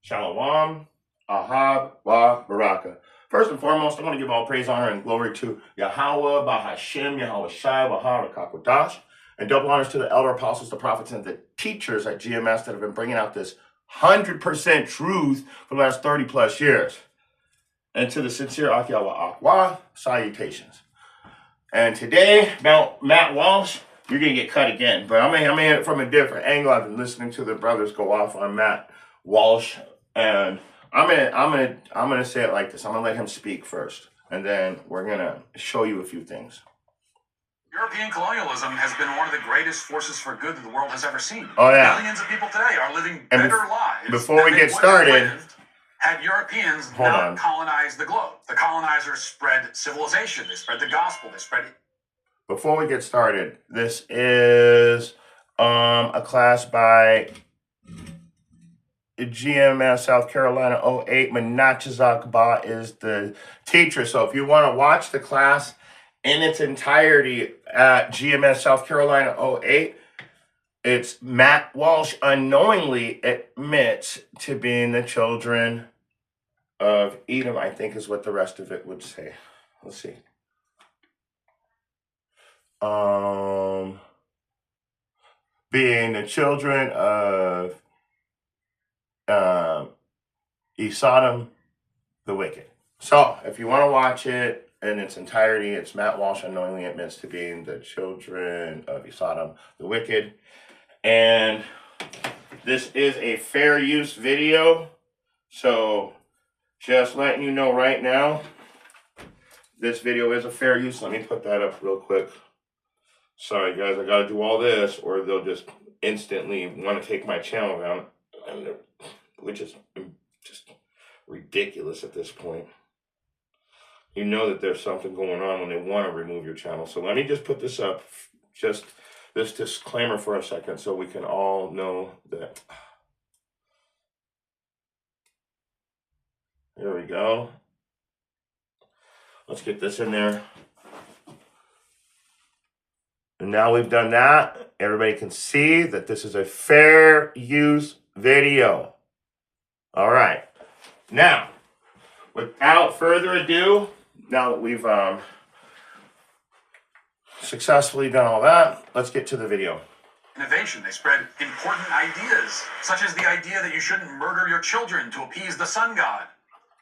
Shalom, Ahab, Wa, Baraka. First and foremost, I want to give all praise, honor, and glory to Yahweh, Bahashem, Yahweh Shai, Bahar, Kakodash, and double honors to the elder apostles, the prophets, and the teachers at GMS that have been bringing out this 100% truth for the last 30 plus years. And to the sincere Akyawa Akwa, salutations. And today, Matt Walsh, you're going to get cut again, but I'm going to hit it from a different angle. I've been listening to the brothers go off on Matt Walsh, and I'm gonna say it like this. I'm gonna let him speak first, and then we're gonna show you a few things. European colonialism has been one of the greatest forces for good that the world has ever seen. Oh yeah, millions of people today are living better lives. Before we get started, had Europeans not colonized the globe. The colonizers spread civilization. They spread the gospel. They spread. Before we get started, this is a class by GMS South Carolina 08. Menachizak Ba is the teacher. So if you want to watch the class in its entirety at GMS South Carolina 08, it's Matt Walsh unknowingly admits to being the children of Edom, I think is what the rest of it would say. Let's see. Being the children of Sodom, the wicked. So, if you want to watch it in its entirety, it's Matt Walsh unknowingly admits to being the children of Sodom, the wicked. And this is a fair use video. So, just letting you know right now, this video is a fair use. Let me put that up real quick. Sorry, guys, I got to do all this, or they'll just instantly want to take my channel down, which is just ridiculous at this point. You know that there's something going on when they want to remove your channel. So let me just put this up, just this disclaimer for a second, so we can all know that. There we go. Let's get this in there. And now we've done that, everybody can see that this is a fair use video. All right. Now, without further ado, now that we've successfully done all that, let's get to the video. Innovation. They spread important ideas, such as the idea that you shouldn't murder your children to appease the sun god,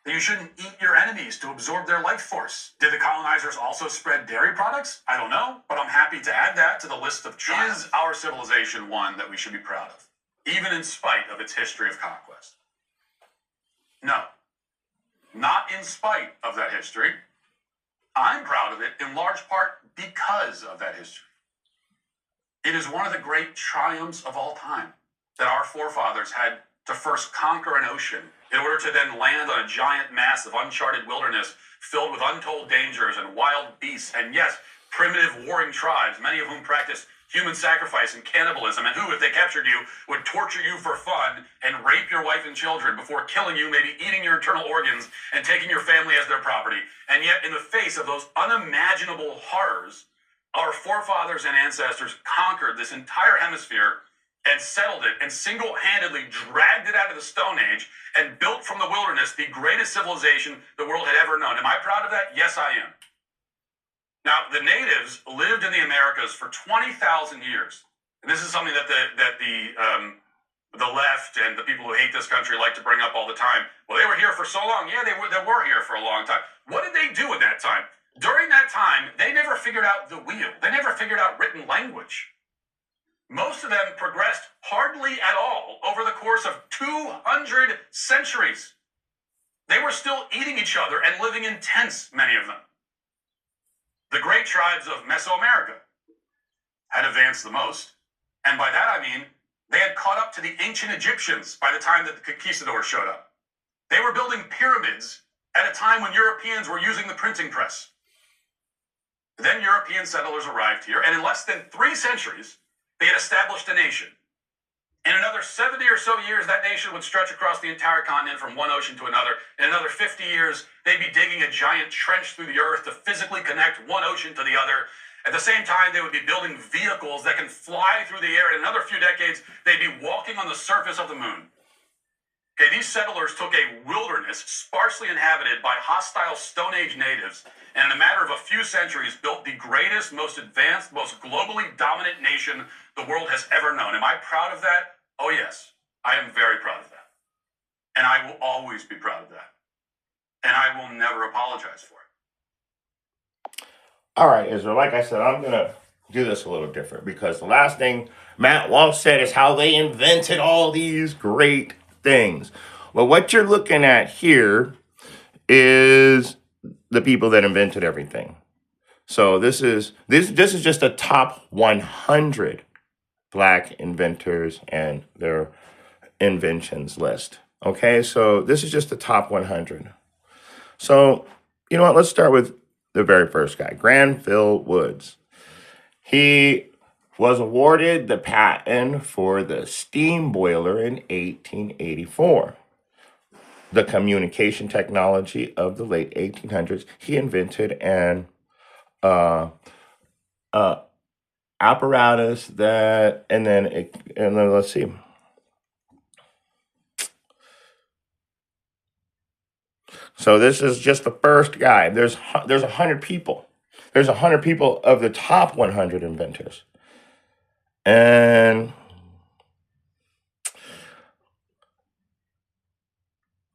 that you shouldn't eat your enemies to absorb their life force. Did the colonizers also spread dairy products? I don't know, but I'm happy to add that to the list of triumphs. Is our civilization one that we should be proud of, even in spite of its history of conquest? No. Not in spite of that history. I'm proud of it in large part because of that history. It is one of the great triumphs of all time that our forefathers had to first conquer an ocean in order to then land on a giant mass of uncharted wilderness filled with untold dangers and wild beasts, and yes, primitive warring tribes, many of whom practiced human sacrifice and cannibalism, and who, if they captured you, would torture you for fun and rape your wife and children before killing you, maybe eating your internal organs and taking your family as their property. And yet, in the face of those unimaginable horrors, our forefathers and ancestors conquered this entire hemisphere and settled it and single-handedly dragged it out of the Stone Age and built from the wilderness the greatest civilization the world had ever known. Am I proud of that? Yes, I am. Now, the natives lived in the Americas for 20,000 years. And this is something that the left and the people who hate this country like to bring up all the time. Well, they were here for so long. Yeah, they were here for a long time. What did they do in that time? During that time, they never figured out the wheel. They never figured out written language. Most of them progressed hardly at all over the course of 200 centuries. They were still eating each other and living in tents, many of them. The great tribes of Mesoamerica had advanced the most. And by that I mean they had caught up to the ancient Egyptians by the time that the conquistadors showed up. They were building pyramids at a time when Europeans were using the printing press. Then European settlers arrived here, and in less than 3 centuries, they had established a nation. In another 70 or so years, that nation would stretch across the entire continent from one ocean to another. In another 50 years, they'd be digging a giant trench through the earth to physically connect one ocean to the other. At the same time, they would be building vehicles that can fly through the air. In another few decades, they'd be walking on the surface of the moon. Okay, these settlers took a wilderness sparsely inhabited by hostile Stone Age natives, and in a matter of a few centuries built the greatest, most advanced, most globally dominant nation the world has ever known. Am I proud of that? Oh, yes. I am very proud of that. And I will always be proud of that. And I will never apologize for it. All right, Israel, like I said, I'm going to do this a little different because the last thing Matt Walsh said is how they invented all these great things. Well, what you're looking at here is the people that invented everything. So this is just a top 100 Black inventors and their inventions list. Okay, so this is just the top 100. So, you know what? Let's start with the very first guy, Granville Woods. He was awarded the patent for the steam boiler in 1884. The communication technology of the late 1800s. He invented an apparatus that, and then let's see. So this is just the first guy. There's 100 people. There's 100 people of the top 100 inventors. And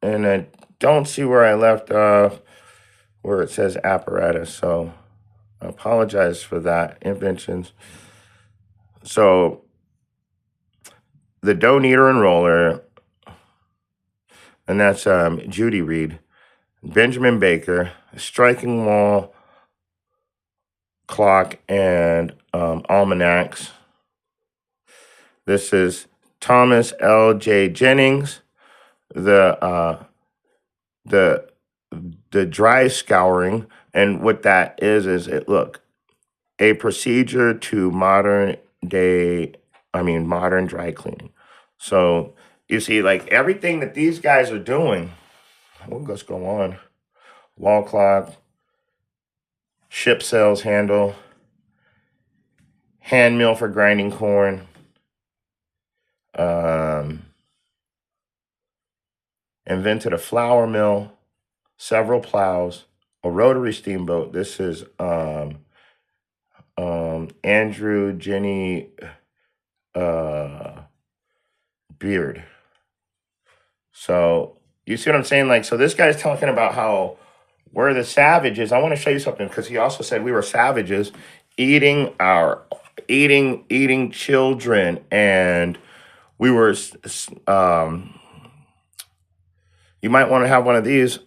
I don't see where I left off where it says apparatus. So I apologize for that. Inventions. So the dough kneader and roller, and that's Judy Reed. Benjamin Baker, striking wall clock and almanacs. This is Thomas L.J. Jennings, the dry scouring, and what that is it a procedure to modern dry cleaning. So you see, like everything that these guys are doing. Let's go on. Wall clock, ship sails handle, hand mill for grinding corn, invented a flour mill, several plows, a rotary steamboat. This is Andrew Jenny Beard. So you see what I'm saying? Like, so this guy's talking about how we're the savages. I want to show you something because he also said we were savages eating children, and we were you might want to have one of these,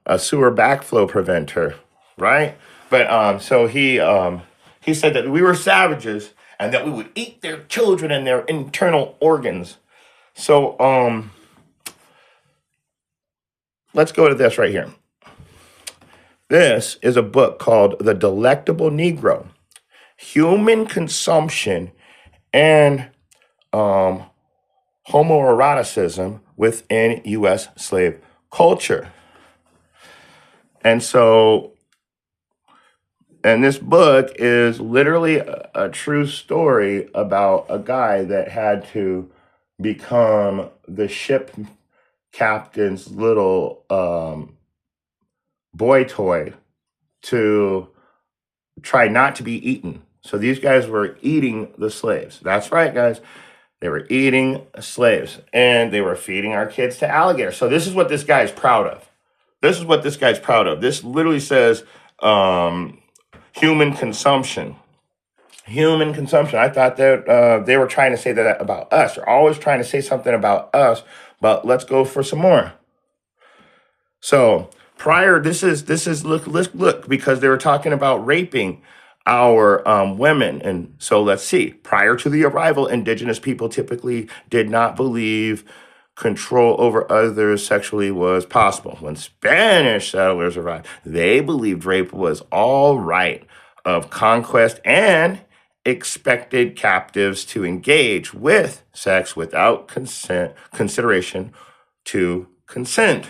a sewer backflow preventer, right? But so he said that we were savages and that we would eat their children and their internal organs. So let's go to this right here. This is a book called The Delectable Negro, Human Consumption and Homoeroticism Within U.S. Slave Culture. And so, and this book is literally a true story about a guy that had to become the ship captain's little boy toy to try not to be eaten. So these guys were eating the slaves. That's right, guys. They were eating slaves, and they were feeding our kids to alligators. So this is what this guy's proud of. This is what this guy's proud of. This literally says human consumption. Human consumption. I thought that they were trying to say that about us. They're always trying to say something about us, but let's go for some more. So prior, this is look, because they were talking about raping our women. And so let's see. Prior to the arrival, indigenous people typically did not believe control over others sexually was possible. When Spanish settlers arrived, they believed rape was all right of conquest and expected captives to engage with sex without consideration to consent.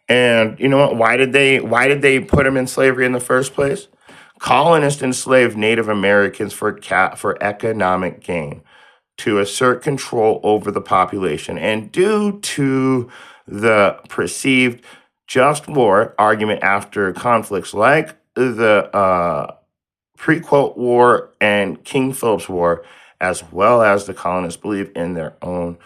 And you know what? Why did they put them in slavery in the first place? Colonists enslaved Native Americans for economic gain. to assert control over the population. And due to the perceived just war argument after conflicts like the Pre-Quote War and King Philip's War, as well as the colonists believe in their own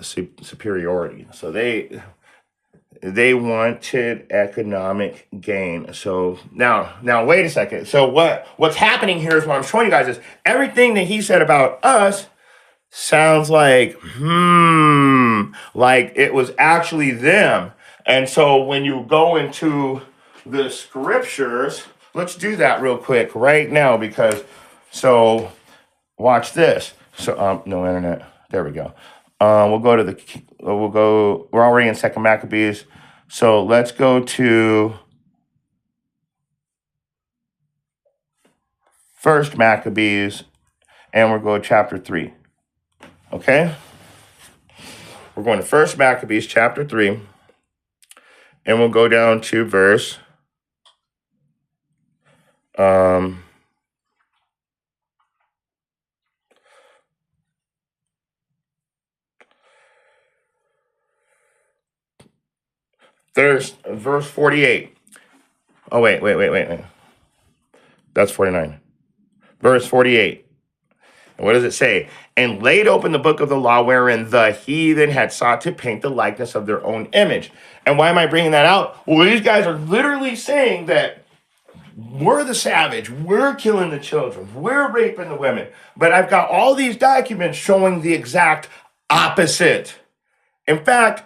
superiority. So they wanted economic gain. So now wait a second. So what's happening here is what I'm showing you guys is everything that he said about us sounds like it was actually them. And so when you go into the scriptures, let's do that real quick right now so watch this. So no internet. There we go. We're already in Second Maccabees. So let's go to First Maccabees and we'll go chapter 3. Okay? We're going to First Maccabees chapter 3 and we'll go down to verse verse 48. Oh, wait. That's 49. Verse 48. And what does it say? And laid open the book of the law wherein the heathen had sought to paint the likeness of their own image. And why am I bringing that out? Well, these guys are literally saying that we're the savage. We're killing the children. We're raping the women. But I've got all these documents showing the exact opposite. In fact,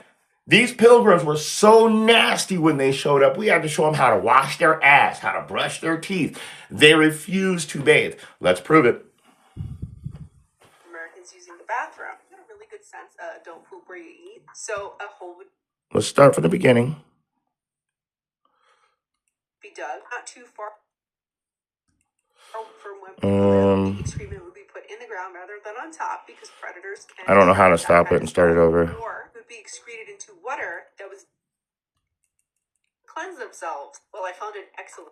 these pilgrims were so nasty when they showed up. We had to show them how to wash their ass, how to brush their teeth. They refused to bathe. Let's prove it. Americans using the bathroom. Got a really good sense. Don't poop where you eat. So a hole would Let's start from the beginning. be dug not too far from when people live. The excrement would be put in the ground rather than on top because predators can. I don't know how to stop it and start it over. Or would be excreted into water that was cleanse themselves. Well, I found it excellent.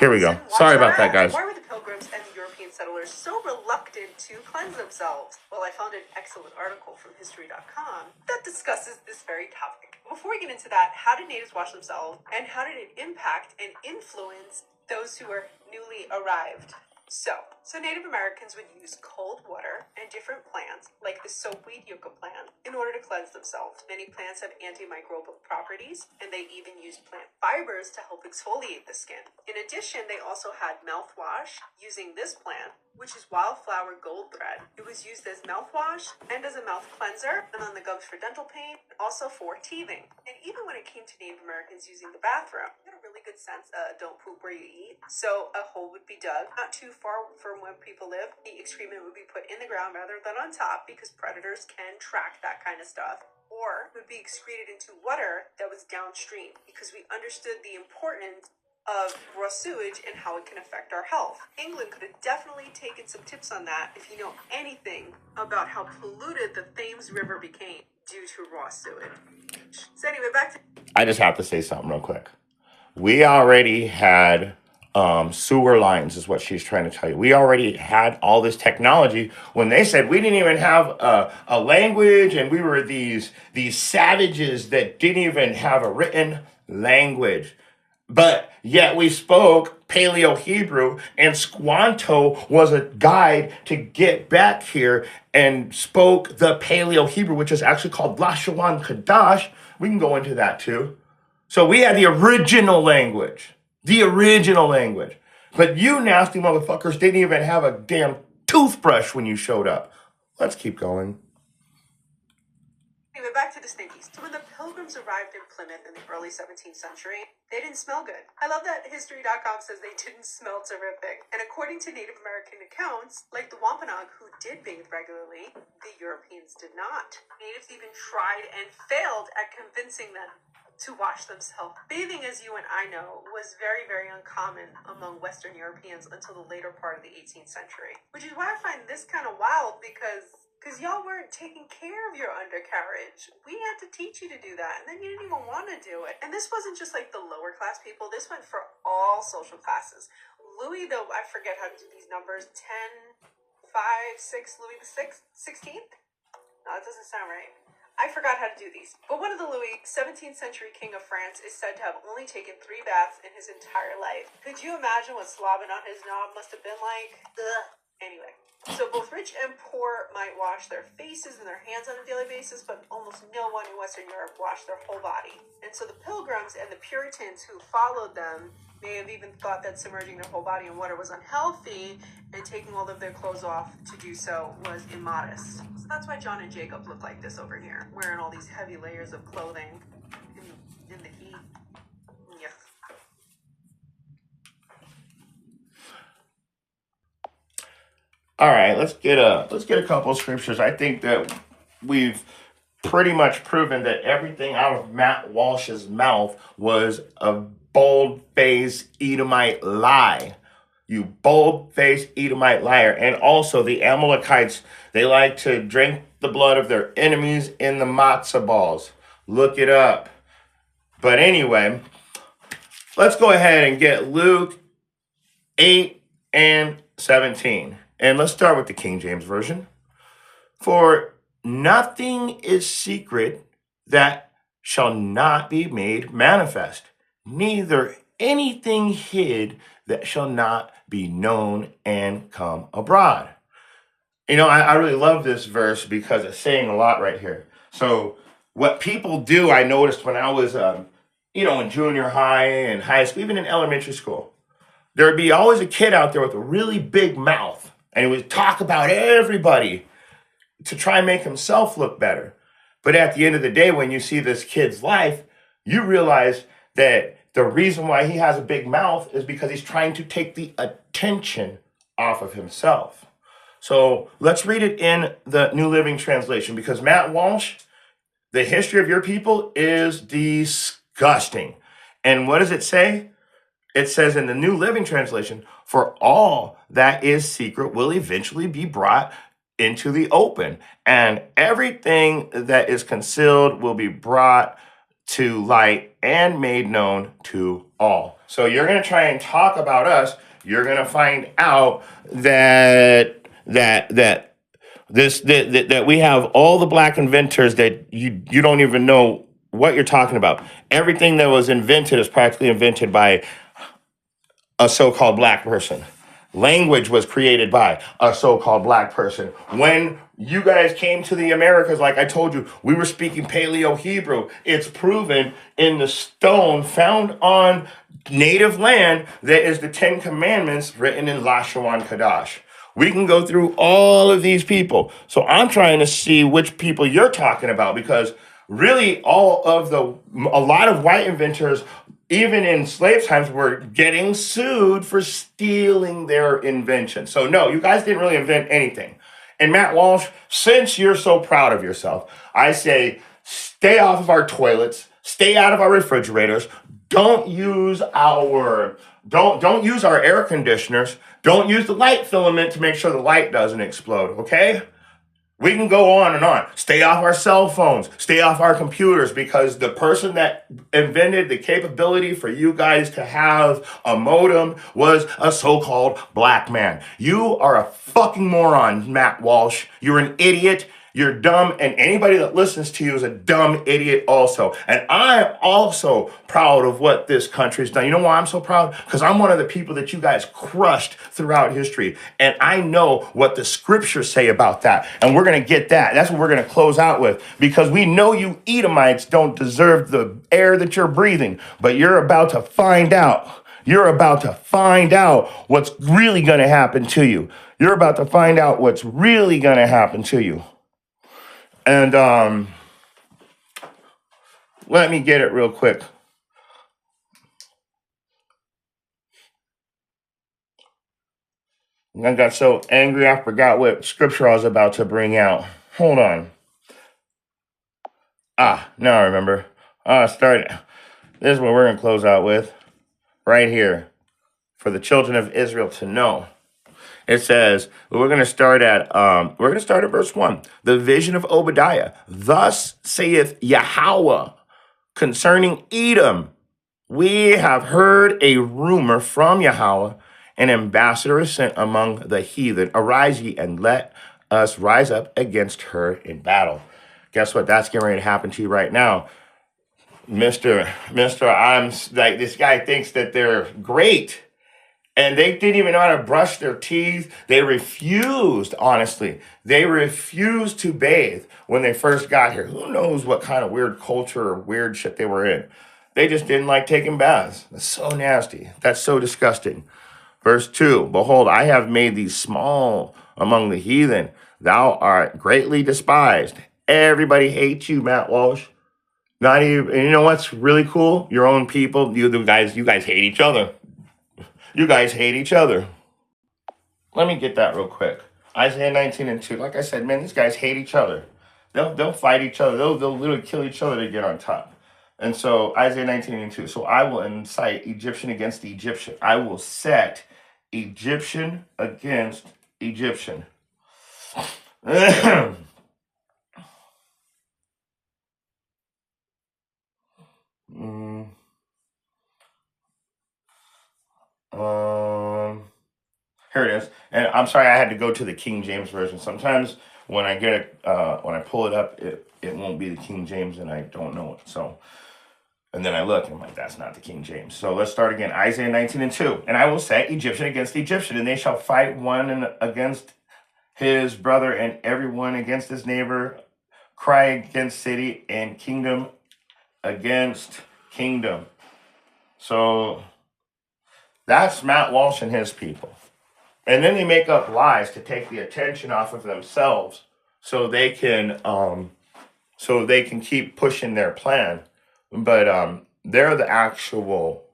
Here we go. Sorry about that, guys. Why were the pilgrims and the European settlers so reluctant to cleanse themselves? Well, I found an excellent article from history.com that discusses this very topic. Before we get into that, how did natives wash themselves and how did it impact and influence those who were newly arrived? So Native Americans would use cold water and different plants, like the soapweed yucca plant, in order to cleanse themselves. Many plants have antimicrobial properties, and they even used plant fibers to help exfoliate the skin. In addition, they also had mouthwash using this plant, which is wildflower gold thread. It was used as mouthwash and as a mouth cleanser, and on the gums for dental pain, and also for teething. And even when it came to Native Americans using the bathroom, they had a really good sense, don't poop where you eat. So a hole would be dug not too far from where people live. The excrement would be put in the ground rather than on top because predators can track that kind of stuff. Or would be excreted into water that was downstream because we understood the importance of raw sewage and how it can affect our health. England could have definitely taken some tips on that if you know anything about how polluted the Thames River became due to raw sewage. So anyway, back to... I just have to say something real quick. We already had sewer lines is what she's trying to tell you. We already had all this technology when they said we didn't even have a language and we were these savages that didn't even have a written language. But yet we spoke Paleo-Hebrew, and Squanto was a guide to get back here and spoke the Paleo-Hebrew, which is actually called Lashawan Kadash. We can go into that too. So we had the original language. But you nasty motherfuckers didn't even have a damn toothbrush when you showed up. Let's keep going. Anyway, back to the stinkies. So when the pilgrims arrived in Plymouth in the early 17th century, they didn't smell good. I love that history.com says they didn't smell terrific. And according to Native American accounts, like the Wampanoag who did bathe regularly, the Europeans did not. Natives even tried and failed at convincing them to wash themselves. Bathing, as you and I know, was very, very uncommon among Western Europeans until the later part of the 18th century. Which is why I find this kind of wild because y'all weren't taking care of your undercarriage. We had to teach you to do that, and then you didn't even want to do it. And this wasn't just like the lower class people. This went for all social classes. Louis, though, I forget how to do these numbers, 10, 5, Louis the 16th? No, that doesn't sound right. I forgot how to do these. But one of the Louis, 17th century king of France, is said to have only taken 3 baths in his entire life. Could you imagine what slobbing on his knob must have been like? Ugh. Anyway, so both rich and poor might wash their faces and their hands on a daily basis, but almost no one in Western Europe washed their whole body. And so the Pilgrims and the Puritans who followed them may have even thought that submerging their whole body in water was unhealthy, and taking all of their clothes off to do so was immodest. So that's why John and Jacob look like this over here, wearing all these heavy layers of clothing in the heat. Yes. All right, let's get a couple of scriptures. I think that we've pretty much proven that everything out of Matt Walsh's mouth was a bold-faced Edomite lie. You bold-faced Edomite liar. And also the Amalekites, they like to drink the blood of their enemies in the matzah balls. Look it up. But anyway, let's go ahead and get Luke 8 and 17. And let's start with the King James Version. For nothing is secret that shall not be made manifest, neither anything hid that shall not be known and come abroad. You know, I really love this verse because it's saying a lot right here. So what people do, I noticed when I was, in junior high and high school, even in elementary school, there'd be always a kid out there with a really big mouth, and he would talk about everybody to try and make himself look better. But at the end of the day, when you see this kid's life, you realize that the reason why he has a big mouth is because he's trying to take the attention off of himself. So let's read it in the New Living Translation, because Matt Walsh, the history of your people is disgusting. And what does it say? It says in the New Living Translation, for all that is secret will eventually be brought into the open, and everything that is concealed will be brought to light and made known to all. So you're going to try and talk about us. You're going to find out that we have all the black inventors that you don't even know what you're talking about. Everything that was invented is practically invented by a so-called black person. Language was created by a so-called black person. When you guys came to the Americas, like I told you, we were speaking Paleo-Hebrew. It's proven in the stone found on native land that is the 10 Commandments written in Lashawan Kadash. We can go through all of these people. So I'm trying to see which people you're talking about, because really a lot of white inventors, even in slave times, were getting sued for stealing their invention. So no, you guys didn't really invent anything. And Matt Walsh, since you're so proud of yourself, I say stay off of our toilets, stay out of our refrigerators, don't use our air conditioners, don't use the light filament to make sure the light doesn't explode, okay? We can go on and on. Stay off our cell phones. Stay off our computers, because the person that invented the capability for you guys to have a modem was a so-called black man. You are a fucking moron, Matt Walsh. You're an idiot. You're dumb, and anybody that listens to you is a dumb idiot also. And I'm also proud of what this country's done. You know why I'm so proud? Because I'm one of the people that you guys crushed throughout history. And I know what the scriptures say about that. And we're going to get that. That's what we're going to close out with. Because we know you Edomites don't deserve the air that you're breathing. But you're about to find out. You're about to find out what's really going to happen to you. You're about to find out what's really going to happen to you. And let me get it real quick. I got so angry I forgot what scripture I was about to bring out. Hold on. Now I remember. This is what we're going to close out with. Right here. For the children of Israel to know. It says, we're going to start at verse 1. The vision of Obadiah. Thus saith Yahweh concerning Edom. We have heard a rumor from Yahweh, An ambassador is sent among the heathen. Arise ye and let us rise up against her in battle. Guess what? That's getting ready to happen to you right now. Mister, I'm like, this guy thinks that they're great. And they didn't even know how to brush their teeth. They refused, honestly. They refused to bathe when they first got here. Who knows what kind of weird culture or weird shit they were in? They just didn't like taking baths. That's so nasty. That's so disgusting. Verse 2, behold, I have made thee small among the heathen. Thou art greatly despised. Everybody hates you, Matt Walsh. Not even, and you know what's really cool? Your own people, you guys hate each other. You guys hate each other. Let me get that real quick. Isaiah 19 and 2. Like I said, man, these guys hate each other. They'll fight each other. They'll literally kill each other to get on top. And so Isaiah 19 and 2. So I will incite Egyptian against the Egyptian. I will set Egyptian against Egyptian. Here it is. And I'm sorry, I had to go to the King James version. Sometimes when I get it, when I pull it up, it won't be the King James, and I don't know it. So, and then I look, and I'm like, that's not the King James. So let's start again. Isaiah 19 and 2. And I will set Egyptian against Egyptian, and they shall fight one against his brother, and everyone against his neighbor. Cry against city, and kingdom against kingdom. So that's Matt Walsh and his people. And then they make up lies to take the attention off of themselves so they can keep pushing their plan. But they're the actual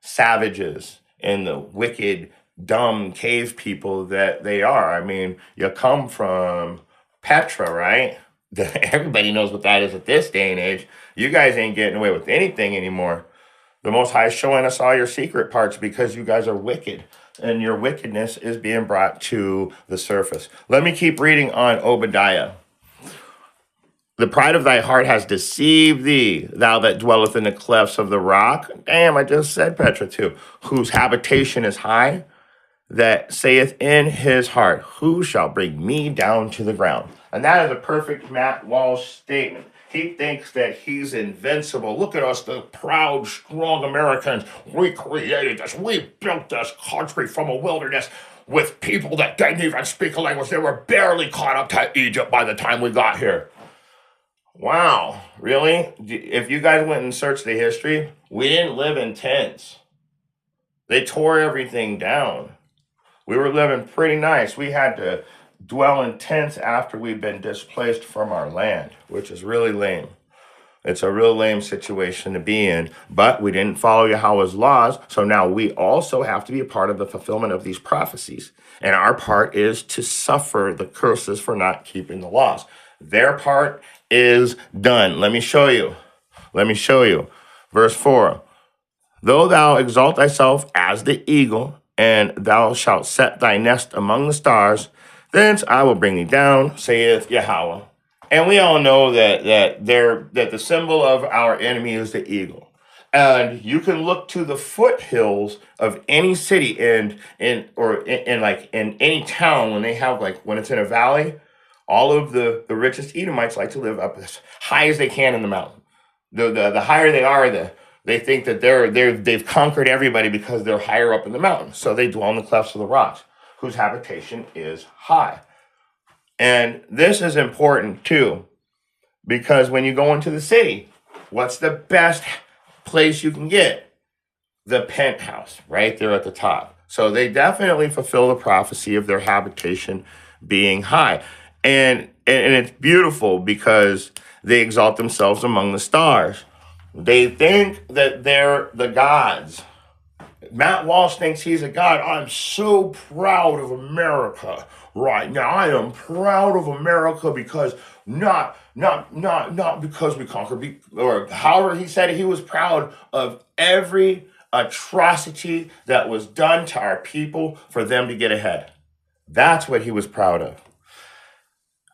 savages and the wicked, dumb cave people that they are. I mean, you come from Petra, right? Everybody knows what that is at this day and age. You guys ain't getting away with anything anymore. The Most High is showing us all your secret parts because you guys are wicked. And your wickedness is being brought to the surface. Let me keep reading on Obadiah. The pride of thy heart has deceived thee, thou that dwelleth in the clefts of the rock. Damn, I just said Petra too. Whose habitation is high, that saith in his heart, who shall bring me down to the ground? And that is a perfect Matt Walsh statement. He thinks that he's invincible. Look at us, the proud, strong Americans. We created this. We built this country from a wilderness with people that didn't even speak a language. They were barely caught up to Egypt by the time we got here. Wow, really? If you guys went and searched the history, we didn't live in tents. They tore everything down. We were living pretty nice. We had to dwell in tents after we've been displaced from our land, which is really lame. It's a real lame situation to be in, but we didn't follow Yahweh's laws, so now we also have to be a part of the fulfillment of these prophecies. And our part is to suffer the curses for not keeping the laws. Their part is done. Let me show you. Verse 4. Though thou exalt thyself as the eagle, and thou shalt set thy nest among the stars, thence I will bring thee down, saith Yahweh. And we all know that the symbol of our enemy is the eagle. And you can look to the foothills of any city in any town when they have, like, when it's in a valley, all of the richest Edomites like to live up as high as they can in the mountain. The higher they are, they think that they've conquered everybody because they're higher up in the mountain. So they dwell in the clefts of the rocks, whose habitation is high. And this is important too, because when you go into the city, what's the best place you can get? The penthouse, right there at the top. So they definitely fulfill the prophecy of their habitation being high. And it's beautiful because they exalt themselves among the stars. They think that they're the gods. Matt Walsh thinks he's a god. I'm so proud of America right now. I am proud of America because not because we conquered, or however he said it, he was proud of every atrocity that was done to our people for them to get ahead. That's what he was proud of.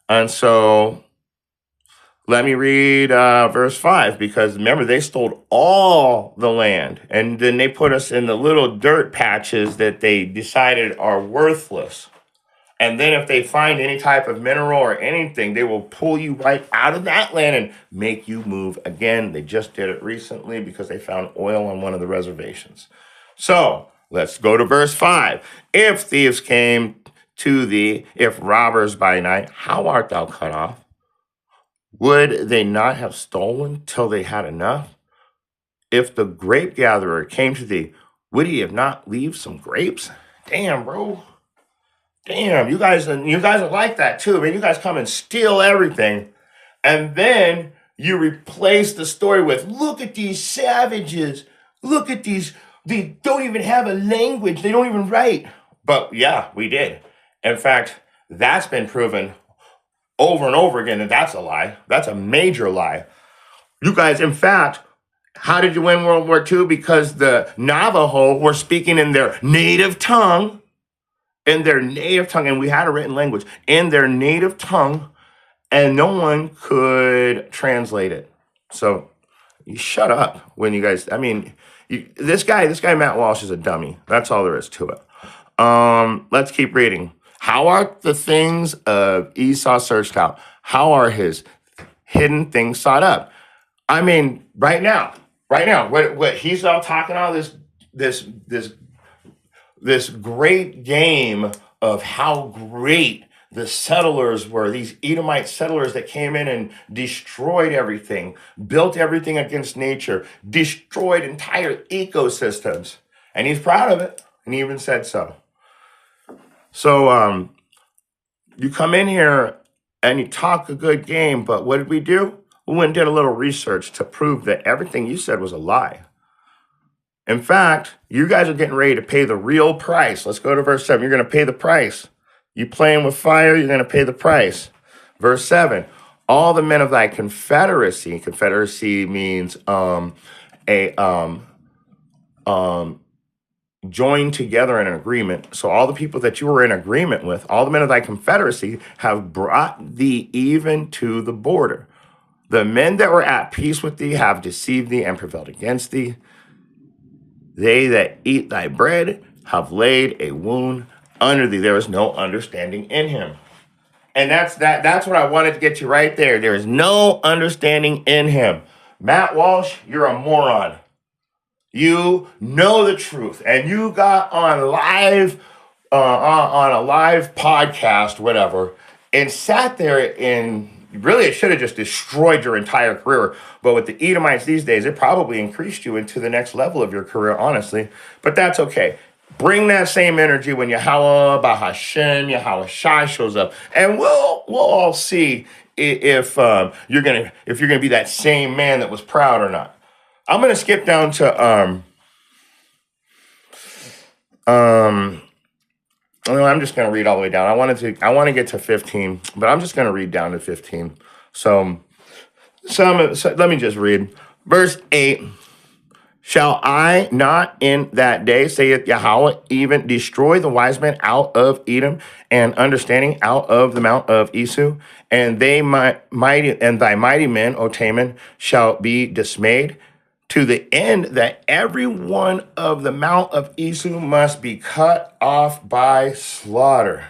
And so Let me read verse 5, because remember, they stole all the land, and then they put us in the little dirt patches that they decided are worthless. And then if they find any type of mineral or anything, they will pull you right out of that land and make you move again. They just did it recently because they found oil on one of the reservations. So let's go to verse 5. If thieves came to thee, if robbers by night, how art thou cut off? Would they not have stolen till they had enough? If the grape gatherer came to thee, would he have not leave some grapes? Damn, bro. Damn, you guys are like that too, man. You guys come and steal everything, and then you replace the story with, look at these savages. Look at these. They don't even have a language. They don't even write. But yeah, we did. In fact, that's been proven over and over again that that's a lie. That's a major lie. You guys, in fact, how did you win World War II? Because the Navajo were speaking in their native tongue, and we had a written language in their native tongue, and no one could translate it. So you shut up when you guys. I mean, this guy, Matt Walsh is a dummy. That's all there is to it. Let's keep reading. How are the things of Esau searched out? How are his hidden things sought up? I mean, right now, what he's all talking all this great game of how great the settlers were, these Edomite settlers that came in and destroyed everything, built everything against nature, destroyed entire ecosystems. And he's proud of it. And he even said so. So you come in here and you talk a good game, but what did we do? We went and did a little research to prove that everything you said was a lie. In fact, you guys are getting ready to pay the real price. Let's go to verse 7. You're going to pay the price. You playing with fire, you're going to pay the price. Verse 7. All the men of thy confederacy. Confederacy means joined together in an agreement. So all the people that you were in agreement with, all the men of thy confederacy, have brought thee even to the border. The men that were at peace with thee have deceived thee and prevailed against thee. They that eat thy bread have laid a wound under thee. There is no understanding in him. And that's what I wanted to get you right there. There is no understanding in him. Matt Walsh, you're a moron. You know the truth, and you got on on a live podcast, whatever, and sat there and really it should have just destroyed your entire career. But with the Edomites these days, it probably increased you into the next level of your career, honestly. But that's okay. Bring that same energy when Yahweh, Bahashem, Yahweh Shai shows up, and we'll all see if you're gonna be that same man that was proud or not. I'm gonna skip down to well, I'm just gonna read all the way down. I want to get to 15, but I'm just gonna read down to 15. So let me just read verse 8. Shall I not in that day, saith Yahweh, even destroy the wise men out of Edom and understanding out of the mount of Esau? And thy mighty men, O Taman, shall be dismayed, to the end that every one of the mount of Esau must be cut off by slaughter.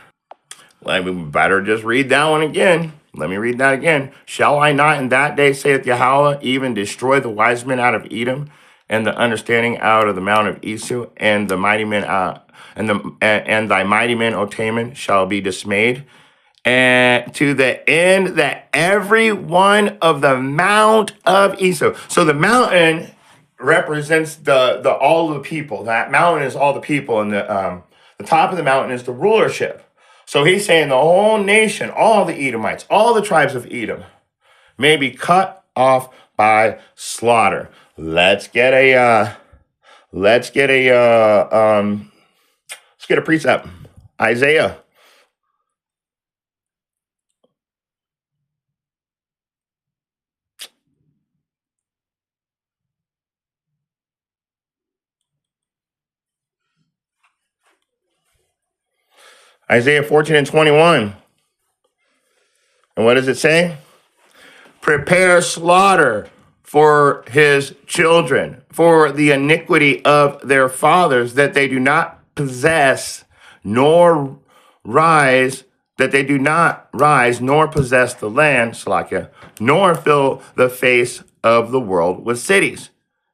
Let me better just read that one again. Let me read that again. Shall I not in that day, saith Yahweh, even destroy the wise men out of Edom, and the understanding out of the mount of Esau, and the mighty men and thy mighty men, O Taman, shall be dismayed, and to the end that every one of the mount of Esau. So the mountain represents the all the people. That mountain is all the people, and the top of the mountain is the rulership. So he's saying the whole nation, all the Edomites, all the tribes of Edom, may be cut off by slaughter. Let's get a precept. Isaiah. Isaiah 14 and 21. And what does it say? prepare slaughter for his children, for the iniquity of their fathers, that they do not possess, nor rise, that they do not rise, nor possess the land, Slakia, nor fill the face of the world with cities.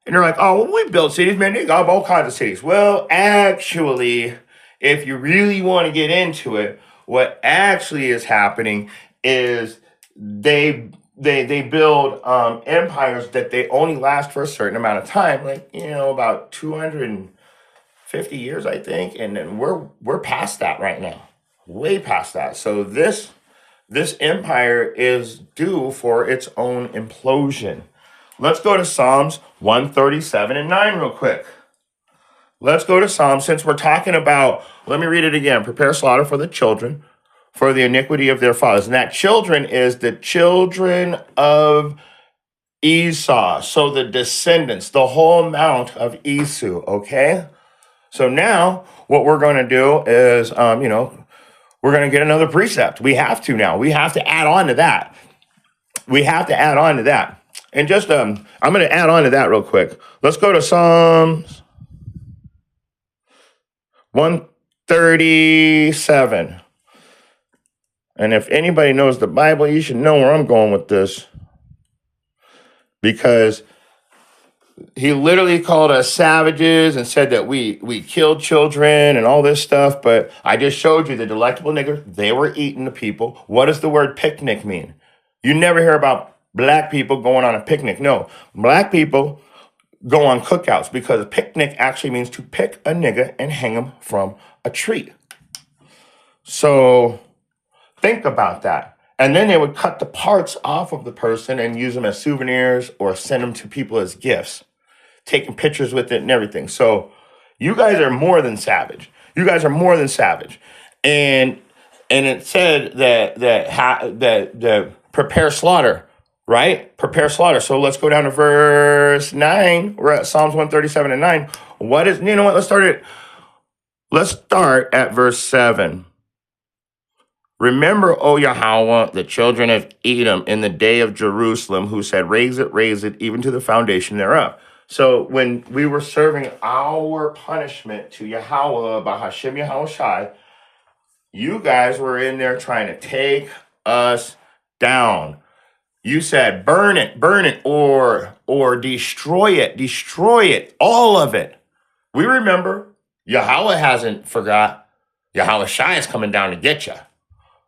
And you're like, oh, well, we built cities, man. They got all kinds of cities. Well, actually, if you really want to get into it, what actually is happening is they build empires that they only last for a certain amount of time, like about 250 years, I think, and then we're past that right now, way past that. So this empire is due for its own implosion. Let's go to Psalms 137 and 9 real quick. Let's go to Psalms, since we're talking about, let me read it again. Prepare slaughter for the children, for the iniquity of their fathers. And that children is the children of Esau. So the descendants, the whole amount of Esau, okay? So now what we're going to do is, we're going to get another precept. We have to now. We have to add on to that. We have to add on to that. And just, I'm going to add on to that real quick. Let's go to Psalms 137. And if anybody knows the Bible, you should know where I'm going with this. Because he literally called us savages and said that we killed children and all this stuff. But I just showed you the delectable niggers. They were eating the people. What does the word picnic mean? You never hear about black people going on a picnic. No, black people go on cookouts, because picnic actually means to pick a nigga and hang him from a tree. So think about that. And then they would cut the parts off of the person and use them as souvenirs or send them to people as gifts, taking pictures with it and everything. So you guys are more than savage. You guys are more than savage. And it said that prepare slaughter, right? Prepare slaughter. So let's go down to verse 9. We're at Psalms 137 and 9. What is, what? Let's start at verse 7. Remember, O Yahweh, the children of Edom in the day of Jerusalem, who said, raise it, even to the foundation thereof. So when we were serving our punishment to Yahweh, Bahashim Yahushai, you guys were in there trying to take us down. You said, burn it, or destroy it, all of it. We remember. Yahweh hasn't forgot. Yahweh Shai is coming down to get you.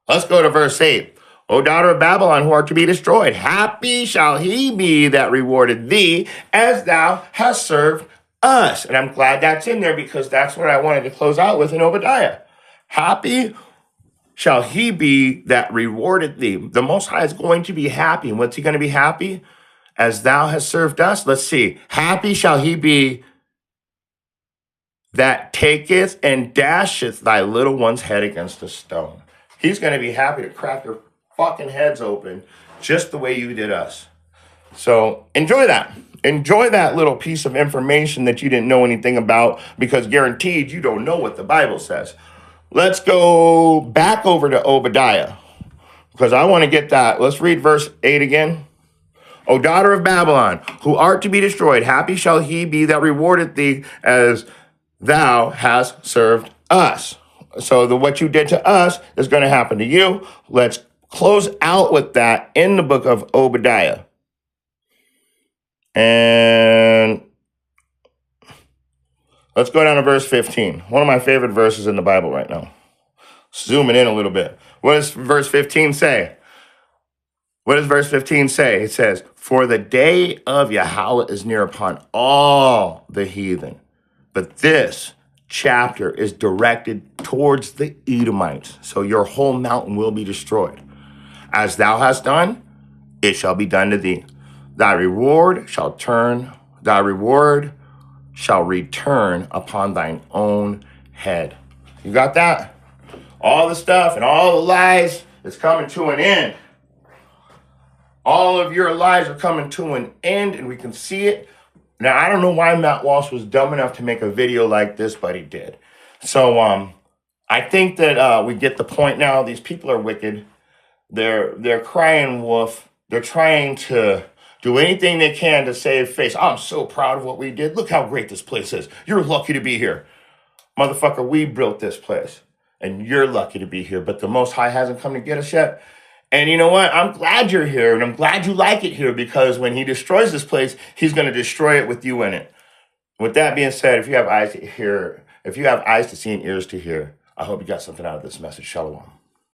Let's go to verse 8. O daughter of Babylon, who art to be destroyed, happy shall he be that rewarded thee, as thou hast served us. And I'm glad that's in there, because that's what I wanted to close out with in Obadiah. Happy shall he be that rewarded thee. The Most High is going to be happy. And what's he going to be happy? As thou hast served us. Let's see. Happy shall he be that taketh and dasheth thy little one's head against a stone. He's going to be happy to crack your fucking heads open just the way you did us. So enjoy that. Enjoy that little piece of information that you didn't know anything about, because guaranteed you don't know what the Bible says. Let's go back over to Obadiah, because I want to get that. Let's read verse 8 again. O daughter of Babylon, who art to be destroyed, happy shall he be that rewardeth thee, as thou hast served us. So what you did to us is going to happen to you. Let's close out with that in the book of Obadiah. And let's go down to verse 15. One of my favorite verses in the Bible right now. Zooming in a little bit. What does verse 15 say? What does verse 15 say? It says, for the day of Yahweh is near upon all the heathen. But this chapter is directed towards the Edomites. So your whole mountain will be destroyed. As thou hast done, it shall be done to thee. Thy reward shall return upon thine own head. You got that? All the stuff and all the lies is coming to an end. All of your lies are coming to an end, and we can see it. Now, I don't know why Matt Walsh was dumb enough to make a video like this, but he did. So I think that we get the point now. These people are wicked. They're crying wolf. They're trying to do anything they can to save face. I'm so proud of what we did. Look how great this place is. You're lucky to be here. Motherfucker, we built this place. And you're lucky to be here. But the Most High hasn't come to get us yet. And you know what? I'm glad you're here. And I'm glad you like it here. Because when he destroys this place, he's going to destroy it with you in it. With that being said, if you have eyes to hear, if you have eyes to see and ears to hear, I hope you got something out of this message. Shalom.